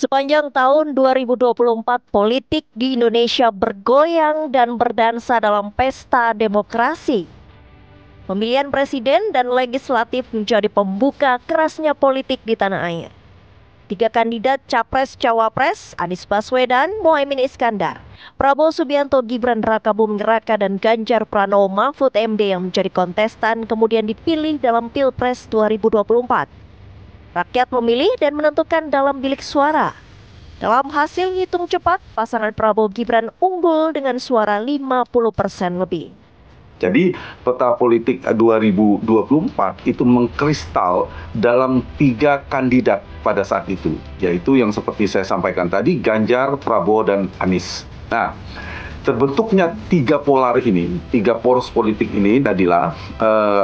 Sepanjang tahun 2024, politik di Indonesia bergoyang dan berdansa dalam pesta demokrasi. Pemilihan presiden dan legislatif menjadi pembuka kerasnya politik di tanah air. Tiga kandidat Capres-Cawapres, Anies Baswedan, Muhaimin Iskandar, Prabowo Subianto, Gibran Rakabuming Raka, dan Ganjar Pranowo Mahfud MD yang menjadi kontestan kemudian dipilih dalam Pilpres 2024. Rakyat memilih dan menentukan dalam bilik suara. Dalam hasil hitung cepat, pasangan Prabowo Gibran unggul dengan suara 50% lebih. Jadi peta politik 2024 itu mengkristal dalam tiga kandidat pada saat itu, yaitu yang seperti saya sampaikan tadi, Ganjar, Prabowo, dan Anies. Nah, terbentuknya tiga polar ini, tiga poros politik ini, Nadila,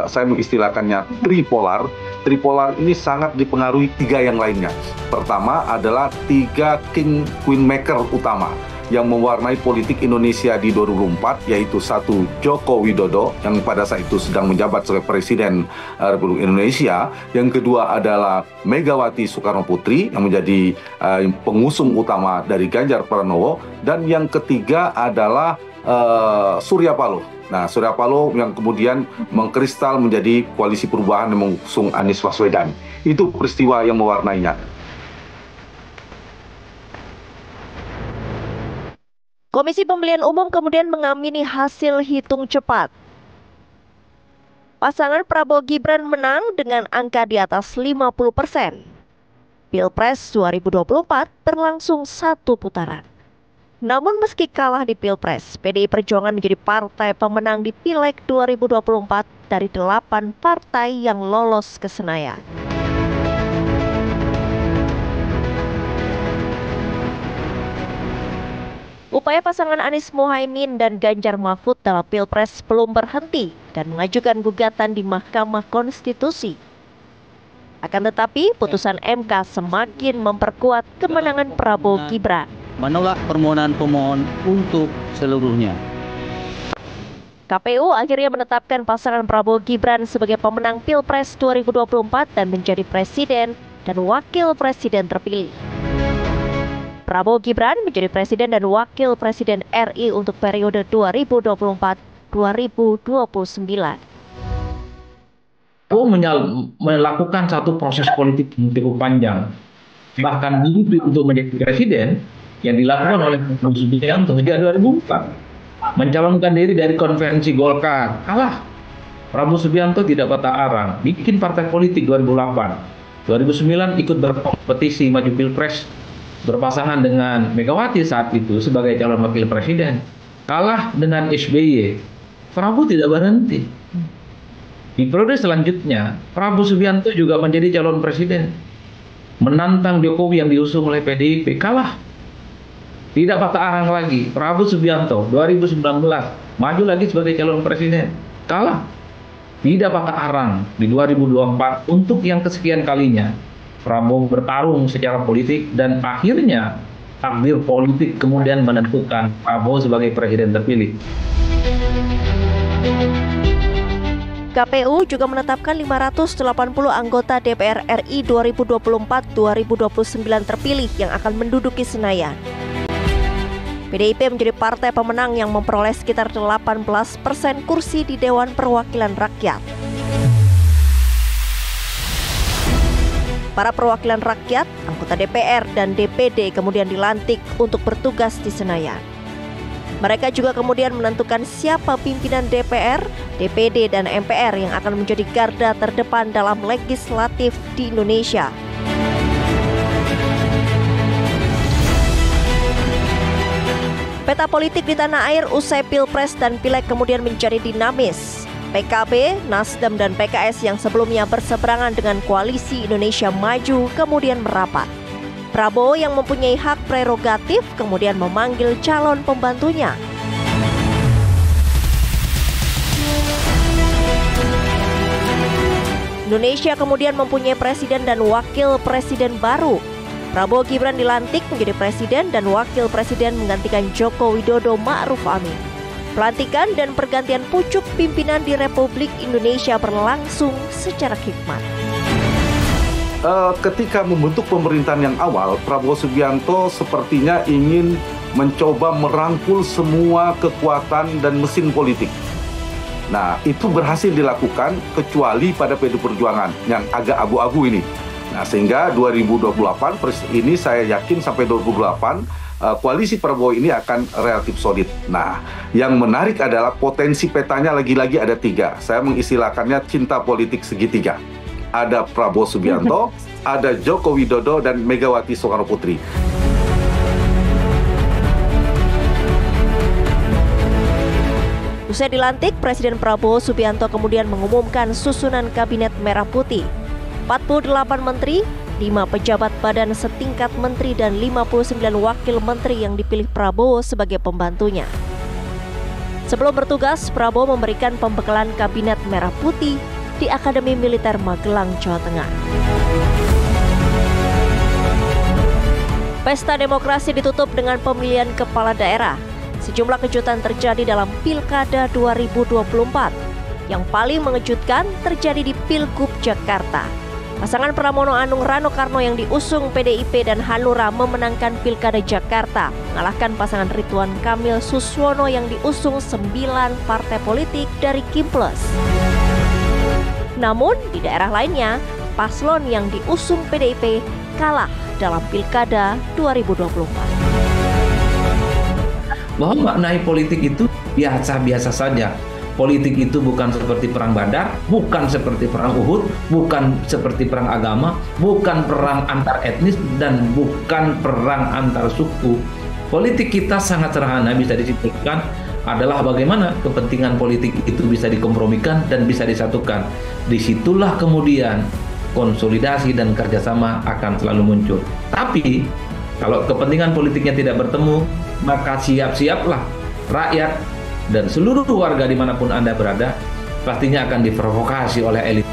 saya mengistilahkannya tripolar. Tripolar ini sangat dipengaruhi tiga yang lainnya. Pertama adalah tiga king queen maker utama yang mewarnai politik Indonesia di 2024, yaitu satu, Joko Widodo yang pada saat itu sedang menjabat sebagai Presiden Republik Indonesia. Yang kedua adalah Megawati Soekarno Putri yang menjadi pengusung utama dari Ganjar Pranowo. Dan yang ketiga adalah Surya Paloh. Nah, Surya Paloh yang kemudian mengkristal menjadi koalisi perubahan yang mengusung Anies Baswedan. Itu peristiwa yang mewarnainya. Komisi Pemilihan Umum kemudian mengamini hasil hitung cepat. Pasangan Prabowo Gibran menang dengan angka di atas 50%. Pilpres 2024 berlangsung satu putaran. Namun meski kalah di Pilpres, PDI Perjuangan menjadi partai pemenang di Pileg 2024 dari 8 partai yang lolos ke Senayan. Upaya pasangan Anies Muhaimin dan Ganjar Mahfud dalam Pilpres belum berhenti dan mengajukan gugatan di Mahkamah Konstitusi. Akan tetapi, putusan MK semakin memperkuat kemenangan Prabowo Gibran. Menolak permohonan pemohon untuk seluruhnya. KPU akhirnya menetapkan pasangan Prabowo Gibran sebagai pemenang Pilpres 2024 dan menjadi presiden dan wakil presiden terpilih. Prabowo Gibran menjadi presiden dan wakil presiden RI untuk periode 2024-2029. Melakukan satu proses politik yang cukup panjang, bahkan mimpi untuk menjadi presiden yang dilakukan oleh Prabowo Subianto sejak 2004, mencalonkan diri dari konvensi Golkar, kalah. Prabowo Subianto tidak patah arang, bikin partai politik 2008, 2009 ikut berkompetisi maju Pilpres berpasangan dengan Megawati saat itu sebagai calon wakil presiden, kalah dengan SBY. Prabowo tidak berhenti. Di periode selanjutnya, Prabowo Subianto juga menjadi calon presiden, menantang Jokowi yang diusung oleh PDIP, kalah. Tidak patah arang lagi, Prabowo Subianto 2019 maju lagi sebagai calon presiden, kalah. Tidak patah arang di 2024 untuk yang kesekian kalinya. Prabowo bertarung secara politik dan akhirnya takdir politik kemudian menentukan Prabowo sebagai presiden terpilih. KPU juga menetapkan 580 anggota DPR RI 2024-2029 terpilih yang akan menduduki Senayan. PDIP menjadi partai pemenang yang memperoleh sekitar 18% kursi di Dewan Perwakilan Rakyat. Para perwakilan rakyat, anggota DPR dan DPD kemudian dilantik untuk bertugas di Senayan. Mereka juga kemudian menentukan siapa pimpinan DPR, DPD, dan MPR yang akan menjadi garda terdepan dalam legislatif di Indonesia. Peta politik di tanah air usai Pilpres dan Pileg kemudian menjadi dinamis. PKB, Nasdem, dan PKS yang sebelumnya berseberangan dengan Koalisi Indonesia Maju kemudian merapat. Prabowo yang mempunyai hak prerogatif kemudian memanggil calon pembantunya. Indonesia kemudian mempunyai presiden dan wakil presiden baru. Prabowo Gibran dilantik menjadi presiden dan wakil presiden menggantikan Joko Widodo Ma'ruf Amin. Pelantikan dan pergantian pucuk pimpinan di Republik Indonesia berlangsung secara hikmat. ketika membentuk pemerintahan yang awal, Prabowo Subianto sepertinya ingin mencoba merangkul semua kekuatan dan mesin politik. Nah, itu berhasil dilakukan kecuali pada PD Perjuangan yang agak abu-abu ini. Nah, sehingga 2028 ini saya yakin sampai 2028 koalisi Prabowo ini akan relatif solid. Nah, yang menarik adalah potensi petanya lagi-lagi ada 3. Saya mengistilahkannya cinta politik segitiga. Ada Prabowo Subianto, ada Joko Widodo, dan Megawati Soekarnoputri. Usai dilantik, Presiden Prabowo Subianto kemudian mengumumkan susunan Kabinet Merah Putih. 48 menteri, 5 pejabat badan setingkat menteri, dan 59 wakil menteri yang dipilih Prabowo sebagai pembantunya. Sebelum bertugas, Prabowo memberikan pembekalan Kabinet Merah Putih di Akademi Militer Magelang, Jawa Tengah. Pesta demokrasi ditutup dengan pemilihan kepala daerah. Sejumlah kejutan terjadi dalam Pilkada 2024. Yang paling mengejutkan terjadi di Pilgub Jakarta. Pasangan Pramono Anung Rano Karno yang diusung PDIP dan Hanura memenangkan Pilkada Jakarta, mengalahkan pasangan Ridwan Kamil Suswono yang diusung 9 partai politik dari Kimples. Namun di daerah lainnya, paslon yang diusung PDIP kalah dalam Pilkada 2024. Bahwa maknai politik itu biasa-biasa saja. Politik itu bukan seperti perang Badar, bukan seperti perang Uhud, bukan seperti perang agama, bukan perang antar etnis, dan bukan perang antar suku. Politik kita sangat sederhana, bisa disimpulkan adalah bagaimana kepentingan politik itu bisa dikompromikan dan bisa disatukan. Disitulah kemudian konsolidasi dan kerjasama akan selalu muncul. Tapi kalau kepentingan politiknya tidak bertemu, maka siap-siaplah rakyat dan seluruh warga dimanapun Anda berada pastinya akan diprovokasi oleh elit.